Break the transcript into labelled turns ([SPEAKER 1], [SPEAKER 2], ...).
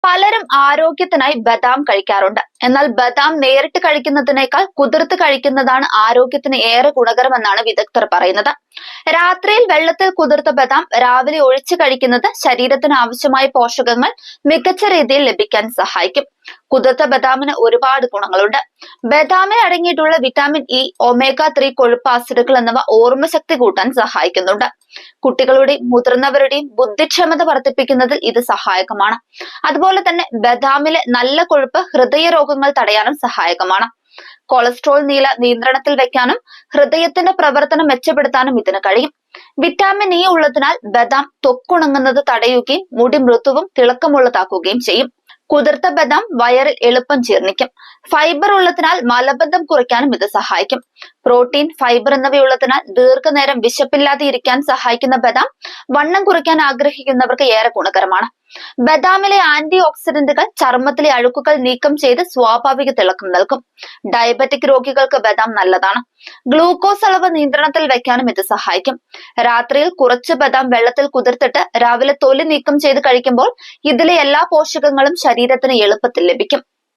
[SPEAKER 1] പലരും ആരോഗ്യത്തിനായി ബദാം കഴിക്കാറുണ്ട്. എന്നാൽ ബദാം നേരിട്ട് കഴിക്കുന്നതിനേക്കാൾ കുതിർത്ത് കഴിക്കുന്നതാണ് ആരോഗ്യത്തിന് ഏറെ ഗുണകരമെന്നാണ് വിദഗ്ധർ പറയുന്നത്. രാത്രിയിൽ വെള്ളത്തിൽ കുതിർത്ത ബദാം രാവിലെ ഒഴിച്ചു കഴിക്കുന്നത് ശരീരത്തിന് ആവശ്യമായ പോഷകങ്ങൾ മികച്ച രീതിയിൽ ലഭിക്കാൻ സഹായിക്കും. കുതിർത്ത ബദാമിന് ഒരുപാട് ഗുണങ്ങളുണ്ട്. ബദാമിൽ അടങ്ങിയിട്ടുള്ള വിറ്റാമിൻ ഇ, ഒമേഗ 3 കൊഴുപ്പ് ആസിഡുകൾ എന്നിവ ഓർമ്മശക്തി കൂട്ടാൻ സഹായിക്കുന്നുണ്ട്. കുട്ടികളുടെയും മുതിർന്നവരുടെയും ബുദ്ധിക്ഷമത വർദ്ധിപ്പിക്കുന്നതിൽ ഇത് സഹായകമാണ്. അതുപോലെ തന്നെ ബദാമിലെ നല്ല കൊഴുപ്പ് ഹൃദയരോഗങ്ങൾ തടയാനും സഹായകമാണ്. കൊളസ്ട്രോൾ നിയന്ത്രണത്തിൽ വെക്കാനും ഹൃദയത്തിന്റെ പ്രവർത്തനം മെച്ചപ്പെടുത്താനും ഇതിന് കഴിയും. വിറ്റാമിൻ ഇ ഉള്ളതിനാൽ ബദാം ത്വക്കുണങ്ങുന്നത് തടയുകയും മുടി മൃദുവും തിളക്കമുള്ളതാക്കുകയും ചെയ്യും. കുതിർത്ത ബദാം വയറിൽ എളുപ്പം ജീർണിക്കും. ഫൈബർ ഉള്ളതിനാൽ മലബന്ധം കുറയ്ക്കാനും ഇത് സഹായിക്കും. പ്രോട്ടീൻ, ഫൈബർ എന്നിവയുള്ളതിനാൽ ദീർഘനേരം വിശപ്പില്ലാതെ ഇരിക്കാൻ സഹായിക്കുന്ന ബദാം വണ്ണം കുറയ്ക്കാൻ ആഗ്രഹിക്കുന്നവർക്ക് ഏറെ ഗുണകരമാണ്. ബദാമിലെ ആന്റി ഓക്സിഡന്റുകൾ ചർമ്മത്തിലെ അഴുക്കുകൾ നീക്കം ചെയ്ത് സ്വാഭാവിക തിളക്കം നൽകും. ഡയബറ്റിക് രോഗികൾക്ക് ബദാം നല്ലതാണ്. ഗ്ലൂക്കോസ് അളവ് നിയന്ത്രണത്തിൽ വെക്കാനും ഇത് സഹായിക്കും. രാത്രിയിൽ കുറച്ച് ബദാം വെള്ളത്തിൽ കുതിർത്തിട്ട് രാവിലെ തൊലി നീക്കം ചെയ്ത് കഴിക്കുമ്പോൾ ഇതിലെ എല്ലാ പോഷകങ്ങളും ശരീരത്തിന് എളുപ്പത്തിൽ ലഭിക്കും.